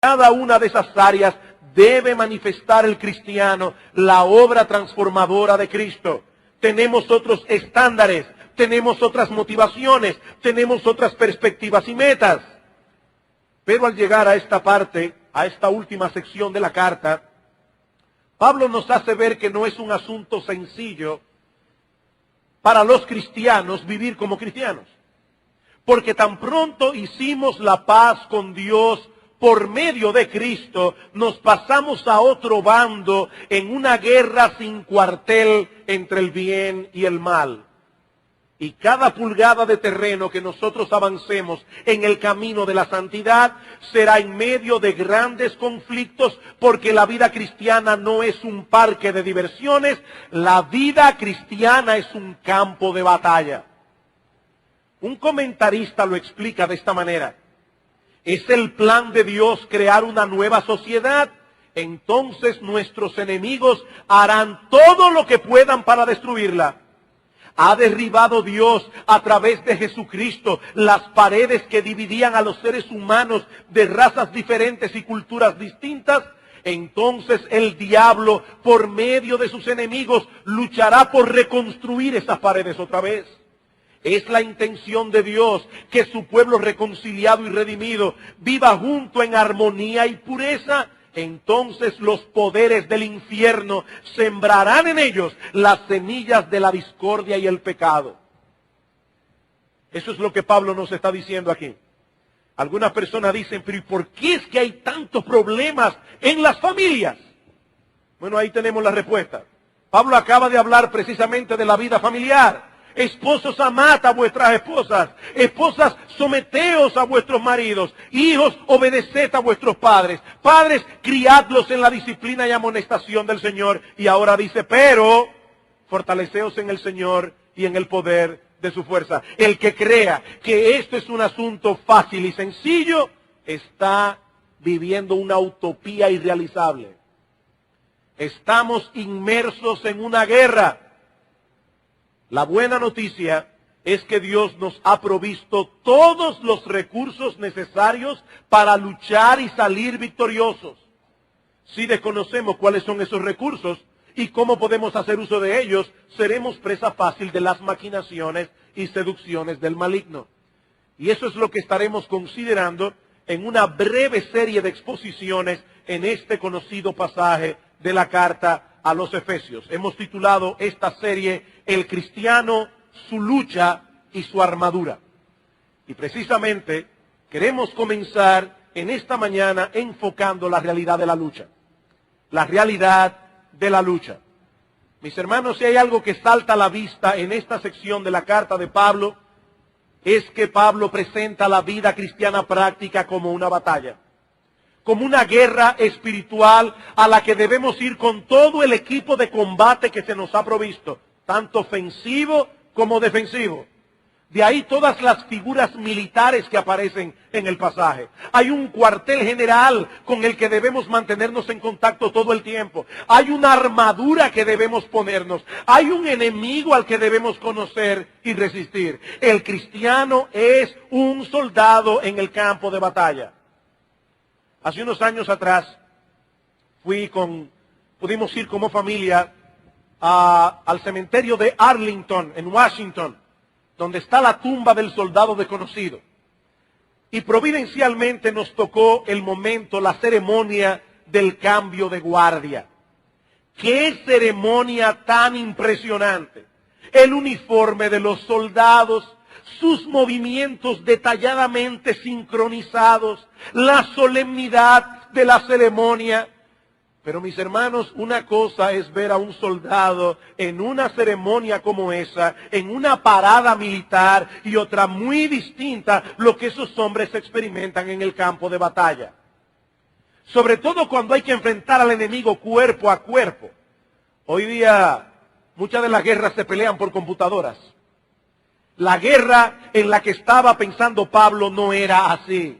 cada una de esas áreas debe manifestar el cristiano la obra transformadora de Cristo. Tenemos otros estándares, tenemos otras motivaciones, tenemos otras perspectivas y metas. Pero al llegar a esta parte, a esta última sección de la carta, Pablo nos hace ver que no es un asunto sencillo para los cristianos vivir como cristianos. Porque tan pronto hicimos la paz con Dios por medio de Cristo, nos pasamos a otro bando en una guerra sin cuartel entre el bien y el mal. Y cada pulgada de terreno que nosotros avancemos en el camino de la santidad será en medio de grandes conflictos, porque la vida cristiana no es un parque de diversiones, la vida cristiana es un campo de batalla. Un comentarista lo explica de esta manera: ¿es el plan de Dios crear una nueva sociedad? Entonces nuestros enemigos harán todo lo que puedan para destruirla. ¿Ha derribado Dios a través de Jesucristo las paredes que dividían a los seres humanos de razas diferentes y culturas distintas? Entonces el diablo, por medio de sus enemigos, luchará por reconstruir esas paredes otra vez. Es la intención de Dios que su pueblo reconciliado y redimido viva junto en armonía y pureza. Entonces los poderes del infierno sembrarán en ellos las semillas de la discordia y el pecado. Eso es lo que Pablo nos está diciendo aquí. Algunas personas dicen, pero ¿y por qué es que hay tantos problemas en las familias? Bueno, ahí tenemos la respuesta. Pablo acaba de hablar precisamente de la vida familiar. Esposos, amad a vuestras esposas. Esposas, someteos a vuestros maridos. Hijos, obedeced a vuestros padres. Padres, criadlos en la disciplina y amonestación del Señor. Y ahora dice, pero fortaleceos en el Señor y en el poder de su fuerza. El que crea que esto es un asunto fácil y sencillo, está viviendo una utopía irrealizable. Estamos inmersos en una guerra. La buena noticia es que Dios nos ha provisto todos los recursos necesarios para luchar y salir victoriosos. Si desconocemos cuáles son esos recursos y cómo podemos hacer uso de ellos, seremos presa fácil de las maquinaciones y seducciones del maligno. Y eso es lo que estaremos considerando en una breve serie de exposiciones en este conocido pasaje de la carta a los Efesios. Hemos titulado esta serie El cristiano, su lucha y su armadura. Y precisamente queremos comenzar en esta mañana enfocando la realidad de la lucha. La realidad de la lucha. Mis hermanos, si hay algo que salta a la vista en esta sección de la carta de Pablo, es que Pablo presenta la vida cristiana práctica como una batalla. Como una guerra espiritual a la que debemos ir con todo el equipo de combate que se nos ha provisto, tanto ofensivo como defensivo. De ahí todas las figuras militares que aparecen en el pasaje. Hay un cuartel general con el que debemos mantenernos en contacto todo el tiempo. Hay una armadura que debemos ponernos. Hay un enemigo al que debemos conocer y resistir. El cristiano es un soldado en el campo de batalla. Hace unos años atrás pudimos ir como familia al cementerio de Arlington, en Washington, donde está la tumba del soldado desconocido. Y providencialmente nos tocó el momento, la ceremonia del cambio de guardia. ¡Qué ceremonia tan impresionante! El uniforme de los soldados, sus movimientos detalladamente sincronizados, la solemnidad de la ceremonia. Pero mis hermanos, una cosa es ver a un soldado en una ceremonia como esa, en una parada militar, y otra muy distinta, lo que esos hombres experimentan en el campo de batalla. Sobre todo cuando hay que enfrentar al enemigo cuerpo a cuerpo. Hoy día, muchas de las guerras se pelean por computadoras. La guerra en la que estaba pensando Pablo no era así.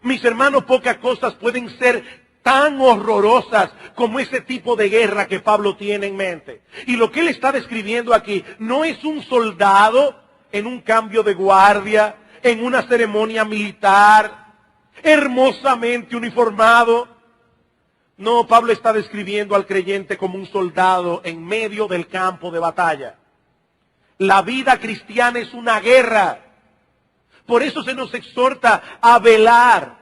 Mis hermanos, pocas cosas pueden ser tan horrorosas como ese tipo de guerra que Pablo tiene en mente. Y lo que él está describiendo aquí no es un soldado en un cambio de guardia, en una ceremonia militar. hermosamente uniformado. No, Pablo está describiendo al creyente como un soldado en medio del campo de batalla. La vida cristiana es una guerra. Por eso se nos exhorta a velar,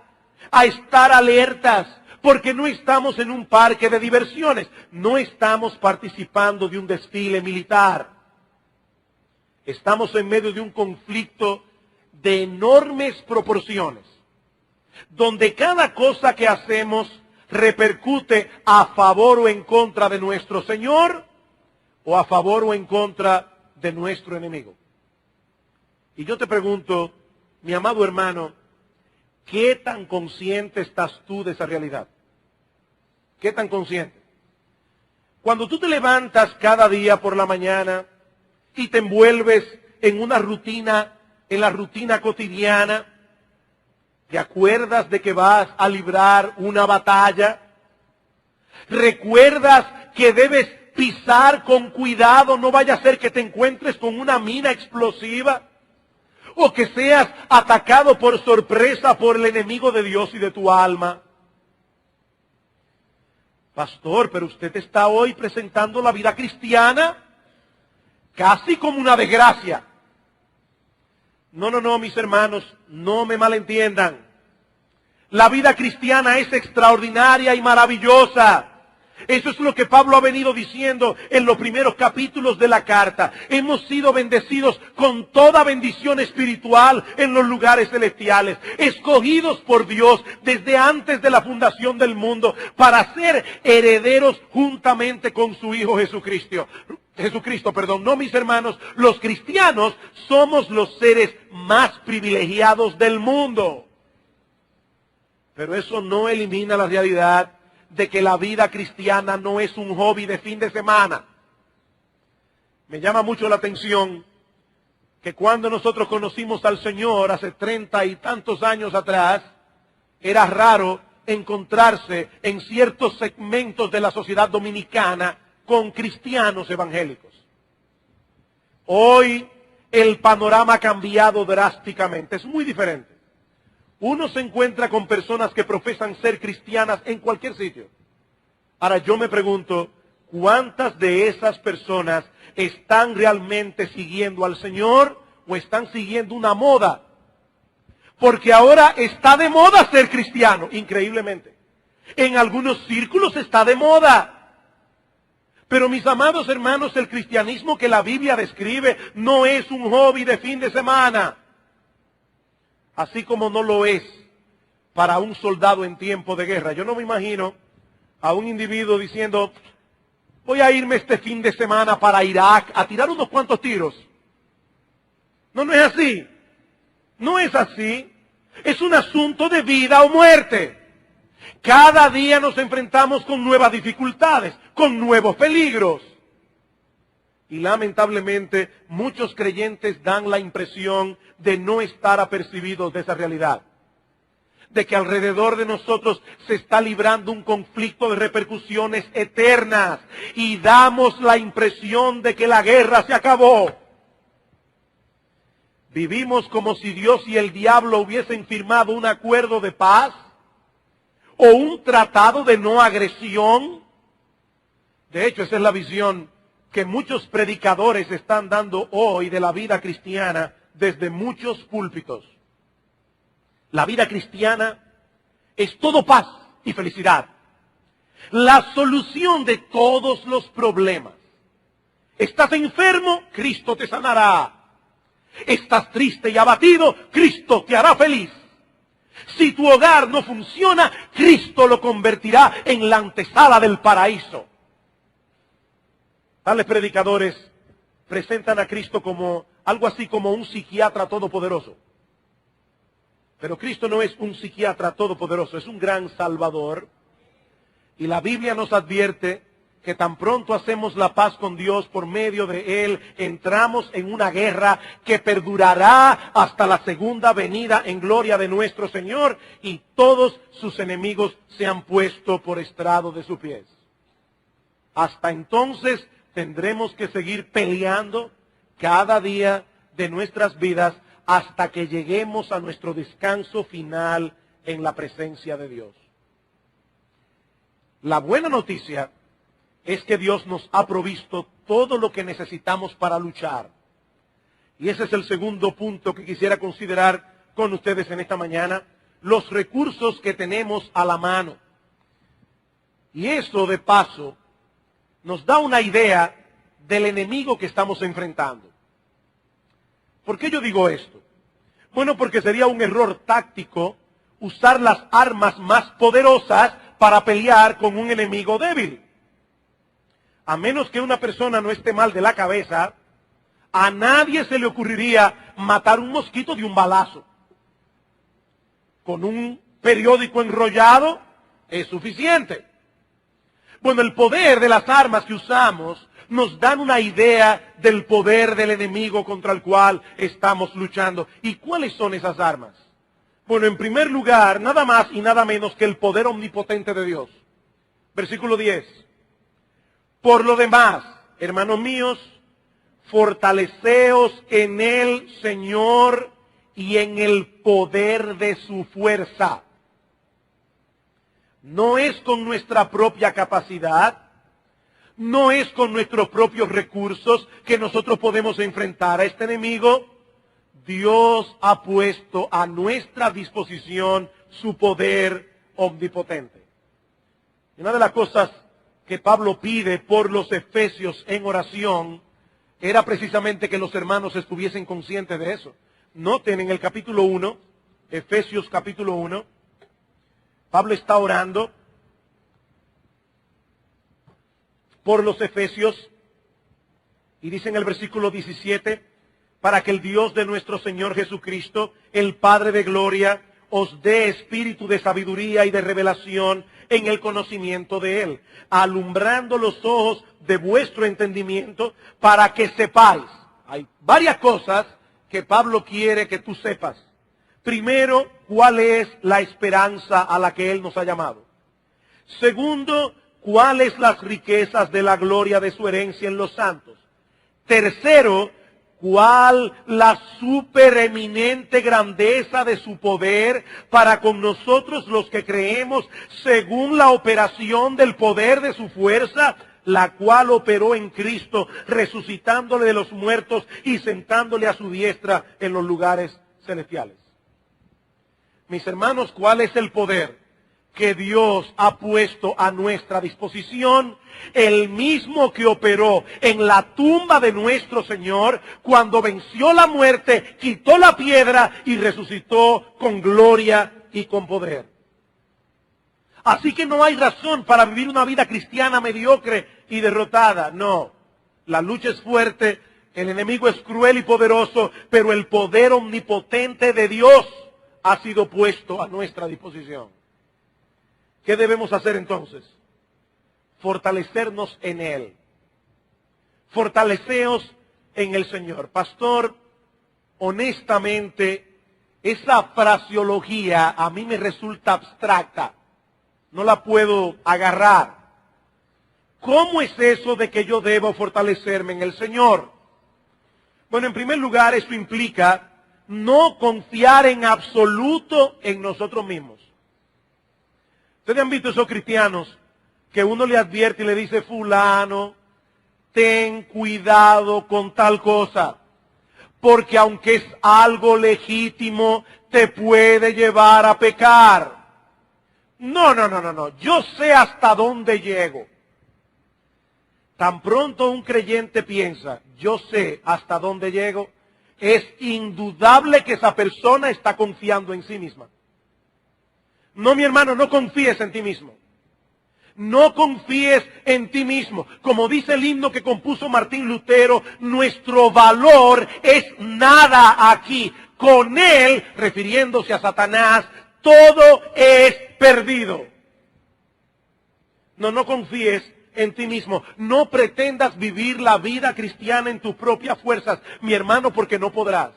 a estar alertas, porque no estamos en un parque de diversiones, no estamos participando de un desfile militar. Estamos en medio de un conflicto de enormes proporciones, donde cada cosa que hacemos repercute a favor o en contra de nuestro Señor o a favor o en contra de nuestro enemigo. Y yo te pregunto, mi amado hermano, ¿qué tan consciente estás tú de esa realidad? ¿Qué tan consciente? Cuando tú te levantas cada día por la mañana y te envuelves en una rutina, en la rutina cotidiana, ¿te acuerdas de que vas a librar una batalla? ¿Recuerdas que debes pisar con cuidado? No vaya a ser que te encuentres con una mina explosiva o que seas atacado por sorpresa por el enemigo de Dios y de tu alma. Pastor, pero usted está hoy presentando la vida cristiana casi como una desgracia. No, mis hermanos, no me malentiendan. La vida cristiana es extraordinaria y maravillosa. Eso es lo que Pablo ha venido diciendo en los primeros capítulos de la carta. Hemos sido bendecidos con toda bendición espiritual en los lugares celestiales, escogidos por Dios desde antes de la fundación del mundo para ser herederos juntamente con su Hijo Jesucristo. No, mis hermanos, los cristianos somos los seres más privilegiados del mundo. Pero eso no elimina la realidad de que la vida cristiana no es un hobby de fin de semana. Me llama mucho la atención que cuando nosotros conocimos al Señor hace 30 y tantos años atrás, era raro encontrarse en ciertos segmentos de la sociedad dominicana con cristianos evangélicos. Hoy el panorama ha cambiado drásticamente, es muy diferente. Uno se encuentra con personas que profesan ser cristianas en cualquier sitio. Ahora yo me pregunto, ¿cuántas de esas personas están realmente siguiendo al Señor o están siguiendo una moda? Porque ahora está de moda ser cristiano, increíblemente. En algunos círculos está de moda. Pero mis amados hermanos, el cristianismo que la Biblia describe no es un hobby de fin de semana. Así como no lo es para un soldado en tiempo de guerra. Yo no me imagino a un individuo diciendo, voy a irme este fin de semana para Irak a tirar unos cuantos tiros. No es así. No es así. Es un asunto de vida o muerte. Cada día nos enfrentamos con nuevas dificultades, con nuevos peligros. Y lamentablemente muchos creyentes dan la impresión de no estar apercibidos de esa realidad. De que alrededor de nosotros se está librando un conflicto de repercusiones eternas. Y damos la impresión de que la guerra se acabó. Vivimos como si Dios y el diablo hubiesen firmado un acuerdo de paz o un tratado de no agresión. De hecho, esa es la visión que muchos predicadores están dando hoy de la vida cristiana desde muchos púlpitos. La vida cristiana es todo paz y felicidad. La solución de todos los problemas. ¿Estás enfermo? Cristo te sanará. ¿Estás triste y abatido? Cristo te hará feliz. Si tu hogar no funciona, Cristo lo convertirá en la antesala del paraíso. Tales predicadores presentan a Cristo como algo así como un psiquiatra todopoderoso. Pero Cristo no es un psiquiatra todopoderoso, es un gran salvador. Y la Biblia nos advierte que tan pronto hacemos la paz con Dios por medio de Él, entramos en una guerra que perdurará hasta la segunda venida en gloria de nuestro Señor y todos sus enemigos se han puesto por estrado de sus pies. Hasta entonces tendremos que seguir peleando cada día de nuestras vidas hasta que lleguemos a nuestro descanso final en la presencia de Dios. La buena noticia es que Dios nos ha provisto todo lo que necesitamos para luchar. Y ese es el segundo punto que quisiera considerar con ustedes en esta mañana, los recursos que tenemos a la mano. Y eso, de paso, nos da una idea del enemigo que estamos enfrentando. ¿Por qué yo digo esto? Bueno, porque sería un error táctico usar las armas más poderosas para pelear con un enemigo débil. A menos que una persona no esté mal de la cabeza, a nadie se le ocurriría matar un mosquito de un balazo. Con un periódico enrollado es suficiente. Bueno, el poder de las armas que usamos nos dan una idea del poder del enemigo contra el cual estamos luchando. ¿Y cuáles son esas armas? Bueno, en primer lugar, nada más y nada menos que el poder omnipotente de Dios. Versículo 10. Por lo demás, hermanos míos, fortaleceos en el Señor y en el poder de su fuerza. No es con nuestra propia capacidad, no es con nuestros propios recursos que nosotros podemos enfrentar a este enemigo. Dios ha puesto a nuestra disposición su poder omnipotente. Una de las cosas que Pablo pide por los efesios en oración era precisamente que los hermanos estuviesen conscientes de eso. Noten en el capítulo 1, Efesios capítulo 1, Pablo está orando por los efesios y dice en el versículo 17, para que el Dios de nuestro Señor Jesucristo, el Padre de gloria, os dé espíritu de sabiduría y de revelación en el conocimiento de Él, alumbrando los ojos de vuestro entendimiento para que sepáis. Hay varias cosas que Pablo quiere que tú sepas. Primero, ¿cuál es la esperanza a la que Él nos ha llamado? Segundo, ¿cuáles las riquezas de la gloria de su herencia en los santos? Tercero, ¿cuál la supereminente grandeza de su poder para con nosotros los que creemos según la operación del poder de su fuerza, la cual operó en Cristo, resucitándole de los muertos y sentándole a su diestra en los lugares celestiales? Mis hermanos, ¿cuál es el poder que Dios ha puesto a nuestra disposición? El mismo que operó en la tumba de nuestro Señor cuando venció la muerte, quitó la piedra y resucitó con gloria y con poder. Así que no hay razón para vivir una vida cristiana mediocre y derrotada. No, la lucha es fuerte, el enemigo es cruel y poderoso, pero el poder omnipotente de Dios ha sido puesto a nuestra disposición. ¿Qué debemos hacer entonces? Fortalecernos en Él. Fortaleceos en el Señor. Pastor, honestamente, esa fraseología a mí me resulta abstracta. No la puedo agarrar. ¿Cómo es eso de que yo debo fortalecerme en el Señor? Bueno, en primer lugar, eso implica no confiar en absoluto en nosotros mismos. Ustedes han visto esos cristianos que uno le advierte y le dice, fulano, ten cuidado con tal cosa, porque aunque es algo legítimo, te puede llevar a pecar. No, yo sé hasta dónde llego. Tan pronto un creyente piensa, yo sé hasta dónde llego, es indudable que esa persona está confiando en sí misma. No, mi hermano, no confíes en ti mismo. No confíes en ti mismo. Como dice el himno que compuso Martín Lutero, nuestro valor es nada aquí. Con él, refiriéndose a Satanás, todo es perdido. No confíes en ti mismo. No pretendas vivir la vida cristiana en tus propias fuerzas, mi hermano, porque no podrás.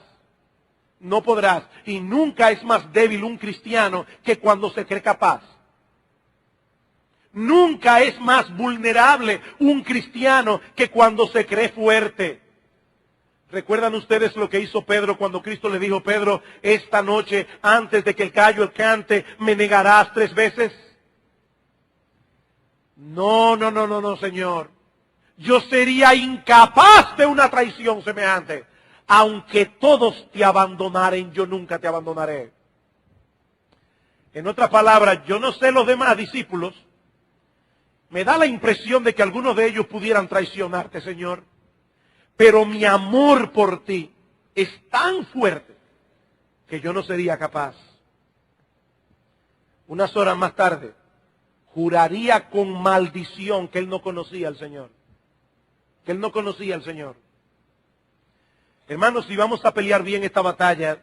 No podrás. Y nunca es más débil un cristiano que cuando se cree capaz. Nunca es más vulnerable un cristiano que cuando se cree fuerte. ¿Recuerdan ustedes lo que hizo Pedro cuando Cristo le dijo, Pedro, esta noche, antes de que el gallo cante, me negarás 3 veces? No, Señor. Yo sería incapaz de una traición semejante. Aunque todos te abandonaren, yo nunca te abandonaré. En otras palabras, yo no sé los demás discípulos. Me da la impresión de que algunos de ellos pudieran traicionarte, Señor. Pero mi amor por ti es tan fuerte que yo no sería capaz. Unas horas más tarde, juraría con maldición que él no conocía al Señor. Que él no conocía al Señor. Hermanos, si vamos a pelear bien esta batalla,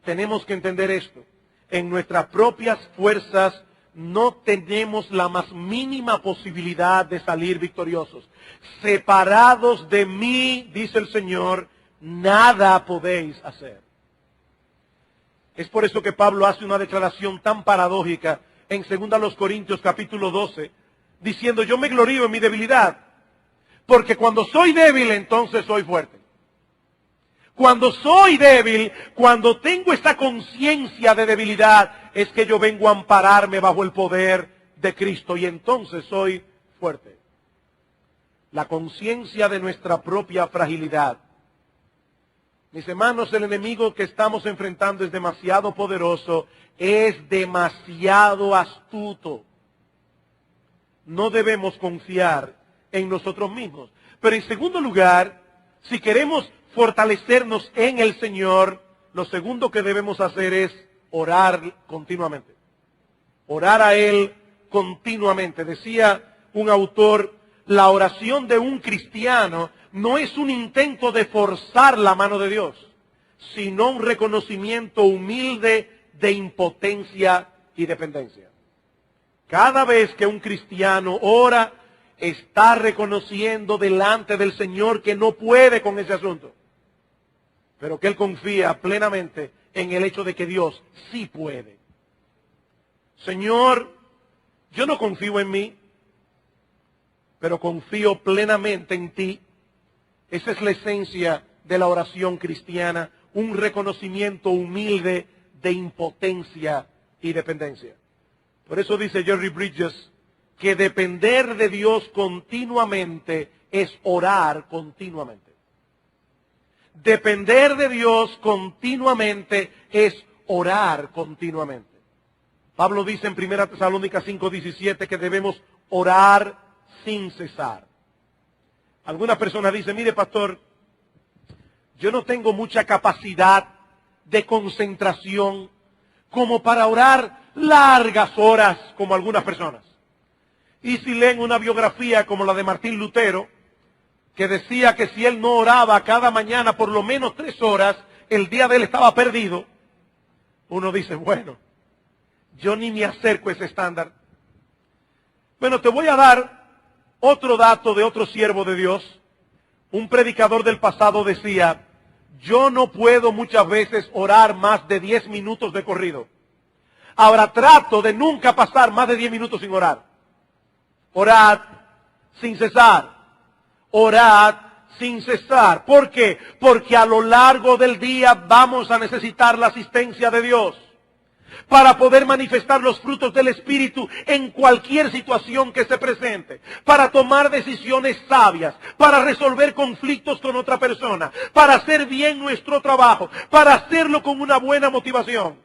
tenemos que entender esto. En nuestras propias fuerzas no tenemos la más mínima posibilidad de salir victoriosos. Separados de mí, dice el Señor, nada podéis hacer. Es por eso que Pablo hace una declaración tan paradójica en 2 Corintios capítulo 12, diciendo, yo me glorío en mi debilidad, porque cuando soy débil, entonces soy fuerte. Cuando soy débil, cuando tengo esta conciencia de debilidad, es que yo vengo a ampararme bajo el poder de Cristo y entonces soy fuerte. La conciencia de nuestra propia fragilidad. Mis hermanos, el enemigo que estamos enfrentando es demasiado poderoso, es demasiado astuto. No debemos confiar en nosotros mismos. Pero en segundo lugar, si queremos fortalecernos en el Señor, lo segundo que debemos hacer es orar continuamente. Orar a Él continuamente. Decía un autor, la oración de un cristiano no es un intento de forzar la mano de Dios, sino un reconocimiento humilde de impotencia y dependencia. Cada vez que un cristiano ora, está reconociendo delante del Señor que no puede con ese asunto, pero que él confía plenamente en el hecho de que Dios sí puede. Señor, yo no confío en mí, pero confío plenamente en ti. Esa es la esencia de la oración cristiana, un reconocimiento humilde de impotencia y dependencia. Por eso dice Jerry Bridges que depender de Dios continuamente es orar continuamente. Depender de Dios continuamente es orar continuamente. Pablo dice en 1 Tesalónicas 5:17 que debemos orar sin cesar. Algunas personas dicen, mire pastor, yo no tengo mucha capacidad de concentración como para orar largas horas como algunas personas. Y si leen una biografía como la de Martín Lutero, que decía que si él no oraba cada mañana por lo menos 3 horas, el día de él estaba perdido, uno dice, bueno, yo ni me acerco a ese estándar. Bueno, te voy a dar otro dato de otro siervo de Dios. Un predicador del pasado decía, yo no puedo muchas veces orar más de 10 minutos de corrido. Ahora trato de nunca pasar más de 10 minutos sin orar. Orad sin cesar. Orad sin cesar. ¿Por qué? Porque a lo largo del día vamos a necesitar la asistencia de Dios para poder manifestar los frutos del Espíritu en cualquier situación que se presente, para tomar decisiones sabias, para resolver conflictos con otra persona, para hacer bien nuestro trabajo, para hacerlo con una buena motivación.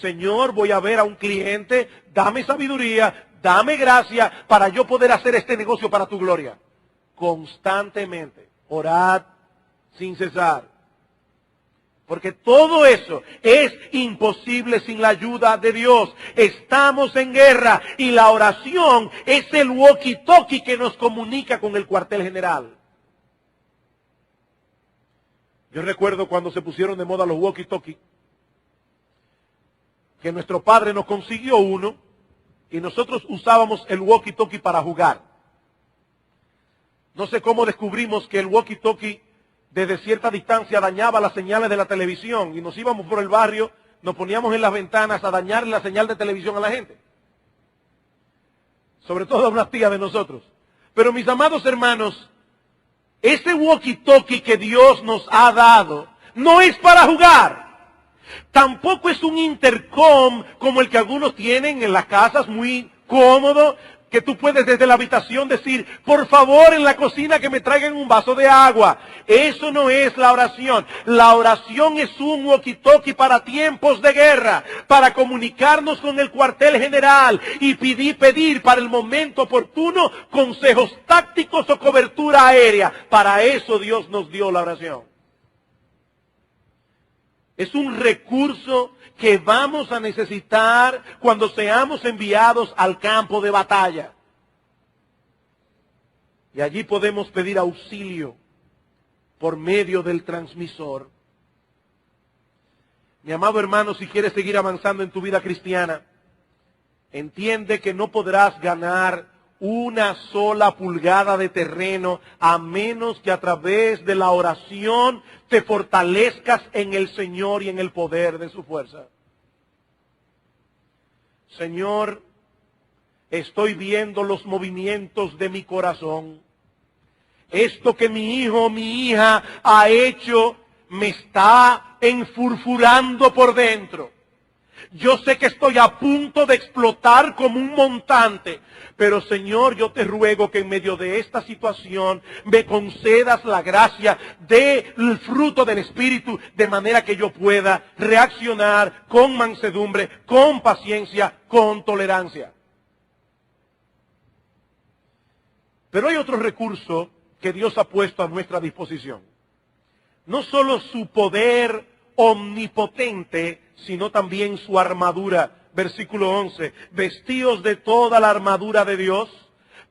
Señor, voy a ver a un cliente, dame sabiduría, dame gracia para yo poder hacer este negocio para tu gloria. Constantemente, orad sin cesar. Porque todo eso es imposible sin la ayuda de Dios. Estamos en guerra y la oración es el walkie-talkie que nos comunica con el cuartel general. Yo recuerdo cuando se pusieron de moda los walkie-talkie, que nuestro padre nos consiguió uno y nosotros usábamos el walkie-talkie para jugar. No sé cómo descubrimos que el walkie-talkie desde cierta distancia dañaba las señales de la televisión y nos íbamos por el barrio, nos poníamos en las ventanas a dañar la señal de televisión a la gente. Sobre todo a una tía de nosotros. Pero mis amados hermanos, Ese walkie-talkie que Dios nos ha dado no es para jugar. Tampoco es un intercom como el que algunos tienen en las casas, muy cómodo, que tú puedes desde la habitación decir, por favor en la cocina que me traigan un vaso de agua. Eso no es la oración. La oración es un walkie-talkie para tiempos de guerra, para comunicarnos con el cuartel general y pedir para el momento oportuno consejos tácticos o cobertura aérea. Para eso Dios nos dio la oración. Es un recurso que vamos a necesitar cuando seamos enviados al campo de batalla. Y allí podemos pedir auxilio por medio del transmisor. Mi amado hermano, si quieres seguir avanzando en tu vida cristiana, entiende que no podrás ganar una sola pulgada de terreno a menos que a través de la oración te fortalezcas en el Señor y en el poder de su fuerza. Señor, estoy viendo los movimientos de mi corazón. Esto que mi hijo o mi hija ha hecho me está enfurfurando por dentro. Yo sé que estoy a punto de explotar como un montante, pero Señor, yo te ruego que en medio de esta situación me concedas la gracia del fruto del Espíritu, de manera que yo pueda reaccionar con mansedumbre, con paciencia, con tolerancia. Pero hay otro recurso que Dios ha puesto a nuestra disposición. No solo su poder omnipotente, sino también su armadura. Versículo 11, vestíos de toda la armadura de Dios,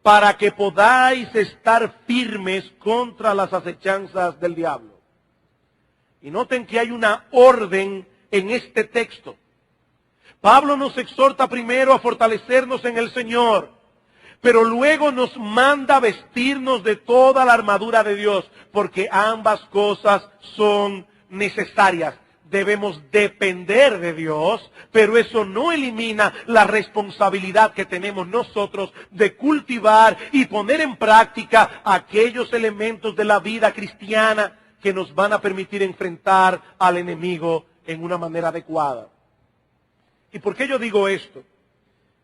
para que podáis estar firmes contra las acechanzas del diablo. Y noten que hay una orden en este texto. Pablo nos exhorta primero a fortalecernos en el Señor, pero luego nos manda vestirnos de toda la armadura de Dios, porque ambas cosas son necesarias. Debemos depender de Dios, pero eso no elimina la responsabilidad que tenemos nosotros de cultivar y poner en práctica aquellos elementos de la vida cristiana que nos van a permitir enfrentar al enemigo en una manera adecuada. ¿Y por qué yo digo esto?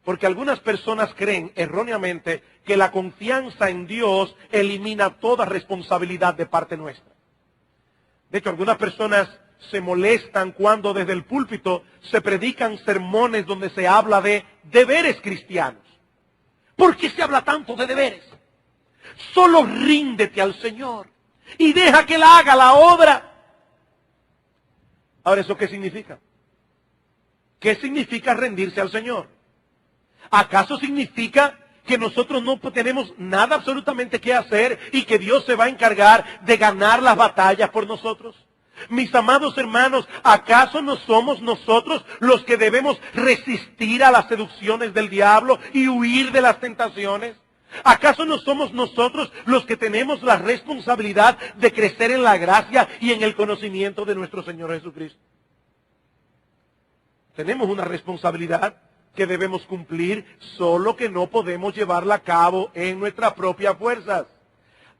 Porque algunas personas creen erróneamente que la confianza en Dios elimina toda responsabilidad de parte nuestra. De hecho, algunas personas se molestan cuando desde el púlpito se predican sermones donde se habla de deberes cristianos. ¿Por qué se habla tanto de deberes? Solo ríndete al Señor y deja que Él haga la obra. Ahora, ¿eso qué significa? ¿Qué significa rendirse al Señor? ¿Acaso significa que nosotros no tenemos nada absolutamente que hacer y que Dios se va a encargar de ganar las batallas por nosotros? Mis amados hermanos, ¿acaso no somos nosotros los que debemos resistir a las seducciones del diablo y huir de las tentaciones? ¿Acaso no somos nosotros los que tenemos la responsabilidad de crecer en la gracia y en el conocimiento de nuestro Señor Jesucristo? Tenemos una responsabilidad que debemos cumplir, solo que no podemos llevarla a cabo en nuestras propias fuerzas.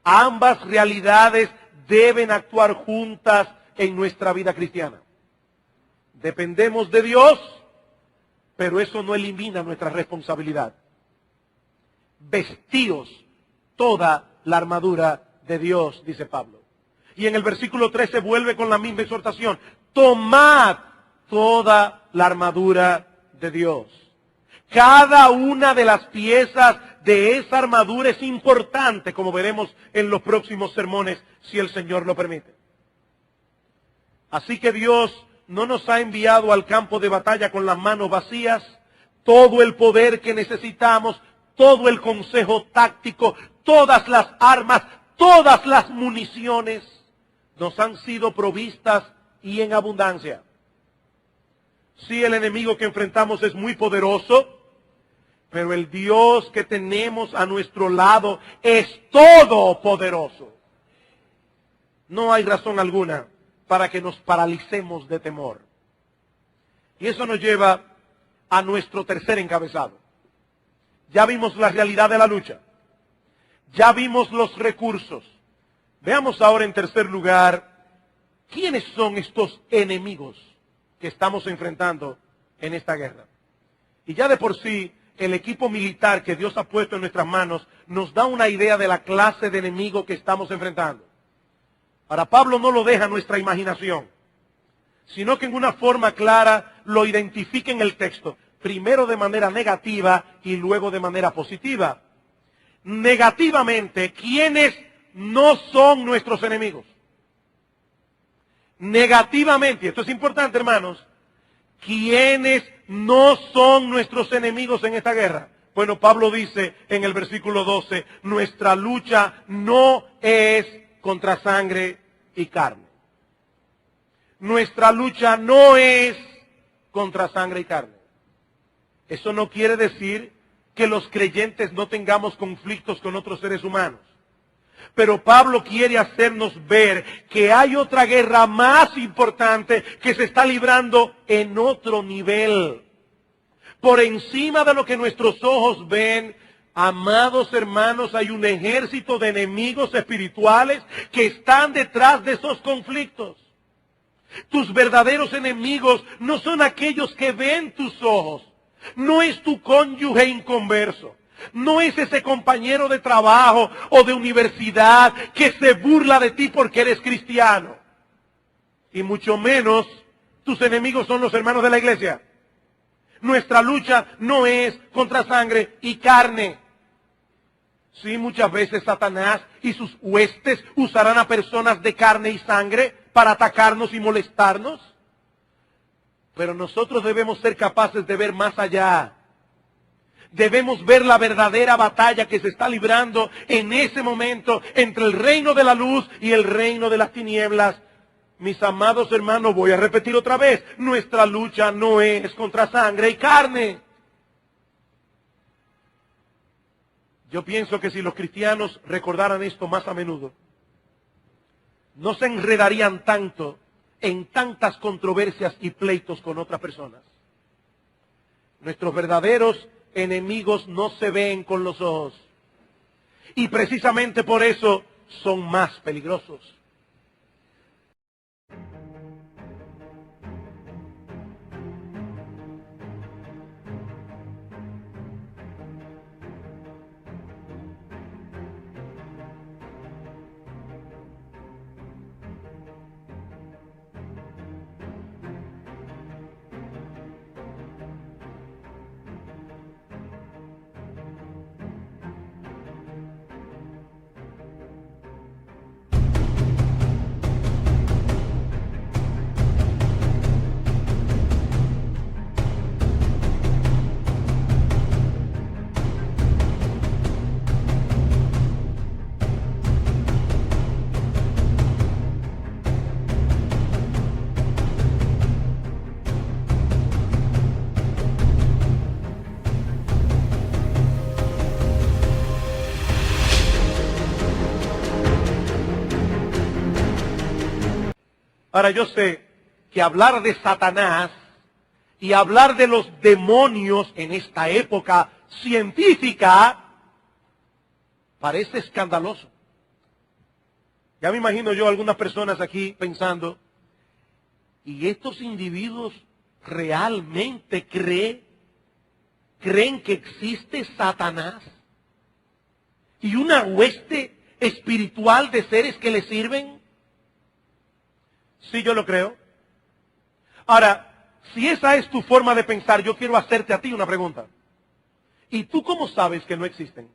Ambas realidades deben actuar juntas en nuestra vida cristiana. Dependemos de Dios, pero eso no elimina nuestra responsabilidad. Vestíos toda la armadura de Dios, dice Pablo. Y en el versículo 13 vuelve con la misma exhortación. Tomad toda la armadura de Dios. Cada una de las piezas de esa armadura es importante, como veremos en los próximos sermones, si el Señor lo permite. Así que Dios no nos ha enviado al campo de batalla con las manos vacías. Todo el poder que necesitamos, todo el consejo táctico, todas las armas, todas las municiones nos han sido provistas y en abundancia. Sí, el enemigo que enfrentamos es muy poderoso, pero el Dios que tenemos a nuestro lado es todopoderoso. No hay razón alguna para que nos paralicemos de temor. Y eso nos lleva a nuestro tercer encabezado. Ya vimos la realidad de la lucha. Ya vimos los recursos. Veamos ahora en tercer lugar, ¿quiénes son estos enemigos que estamos enfrentando en esta guerra? Y ya de por sí, el equipo militar que Dios ha puesto en nuestras manos nos da una idea de la clase de enemigo que estamos enfrentando. Ahora, Pablo no lo deja a nuestra imaginación, sino que en una forma clara lo identifica en el texto, primero de manera negativa y luego de manera positiva. Negativamente, ¿quiénes no son nuestros enemigos? Negativamente, y esto es importante, hermanos, ¿quiénes no son nuestros enemigos en esta guerra? Bueno, Pablo dice en el versículo 12, nuestra lucha no es contra sangre y carne. Nuestra lucha no es contra sangre y carne. Eso no quiere decir que los creyentes no tengamos conflictos con otros seres humanos. Pero Pablo quiere hacernos ver que hay otra guerra más importante que se está librando en otro nivel. Por encima de lo que nuestros ojos ven, amados hermanos, hay un ejército de enemigos espirituales que están detrás de esos conflictos. Tus verdaderos enemigos no son aquellos que ven tus ojos. No es tu cónyuge inconverso. No es ese compañero de trabajo o de universidad que se burla de ti porque eres cristiano. Y mucho menos tus enemigos son los hermanos de la iglesia. Nuestra lucha no es contra sangre y carne. Sí, muchas veces Satanás y sus huestes usarán a personas de carne y sangre para atacarnos y molestarnos. Pero nosotros debemos ser capaces de ver más allá. Debemos ver la verdadera batalla que se está librando en ese momento entre el reino de la luz y el reino de las tinieblas. Mis amados hermanos, voy a repetir otra vez, nuestra lucha no es contra sangre y carne. Yo pienso que si los cristianos recordaran esto más a menudo, no se enredarían tanto en tantas controversias y pleitos con otras personas. Nuestros verdaderos enemigos no se ven con los ojos. Y precisamente por eso son más peligrosos. Ahora yo sé que hablar de Satanás y hablar de los demonios en esta época científica parece escandaloso. Ya me imagino yo algunas personas aquí pensando, ¿y estos individuos realmente creen que existe Satanás? ¿Y una hueste espiritual de seres que le sirven? Sí, yo lo creo. Ahora, si esa es tu forma de pensar, yo quiero hacerte a ti una pregunta. ¿Y tú cómo sabes que no existen?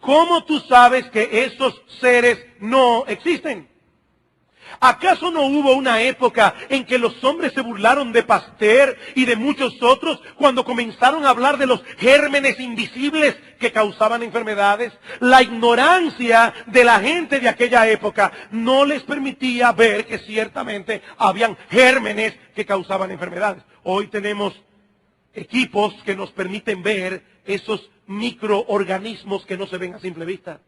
¿Cómo tú sabes que esos seres no existen? ¿Acaso no hubo una época en que los hombres se burlaron de Pasteur y de muchos otros cuando comenzaron a hablar de los gérmenes invisibles que causaban enfermedades? La ignorancia de la gente de aquella época no les permitía ver que ciertamente habían gérmenes que causaban enfermedades. Hoy tenemos equipos que nos permiten ver esos microorganismos que no se ven a simple vista.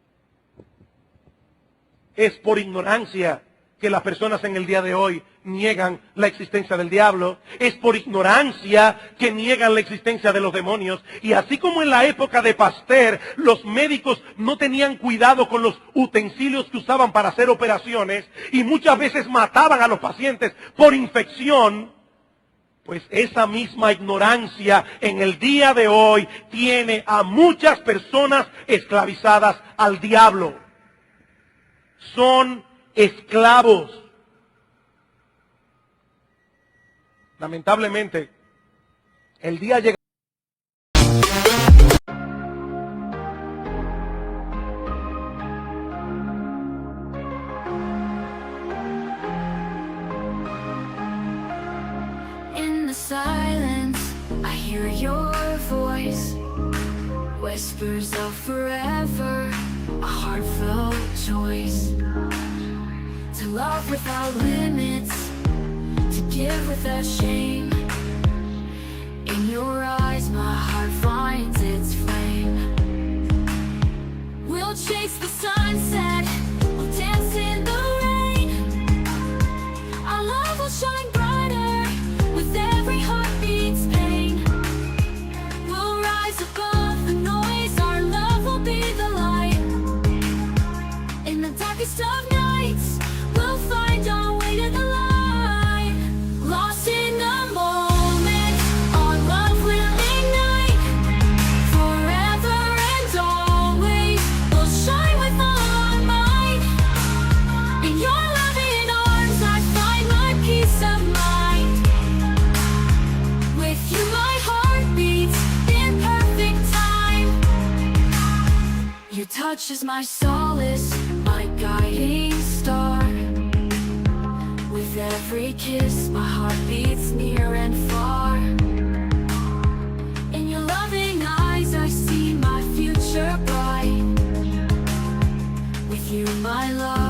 Es por ignorancia que las personas en el día de hoy niegan la existencia del diablo. Es por ignorancia que niegan la existencia de los demonios. Y así como en la época de Pasteur, los médicos no tenían cuidado con los utensilios que usaban para hacer operaciones y muchas veces mataban a los pacientes por infección, pues esa misma ignorancia en el día de hoy tiene a muchas personas esclavizadas al diablo. Son esclavos. Lamentablemente, el día llega. In the silence, I hear your voice, whispers of forever, a heartfelt choice. To love without limits, to give without shame. In your eyes my heart finds its flame. We'll chase the sunset, we'll dance in the rain. Our love will shine brighter with every heartbeat's pain. We'll rise above the noise, our love will be the light. In the darkest of nights, we'll find our way to the light. Lost in the moment, our love will ignite. Forever and always, we'll shine with all our might. In your loving arms, I find my peace of mind. With you my heart beats in perfect time. Your touch is my solace, my guiding star. With every kiss, my heart beats near and far. In your loving eyes, I see my future bright. With you, my love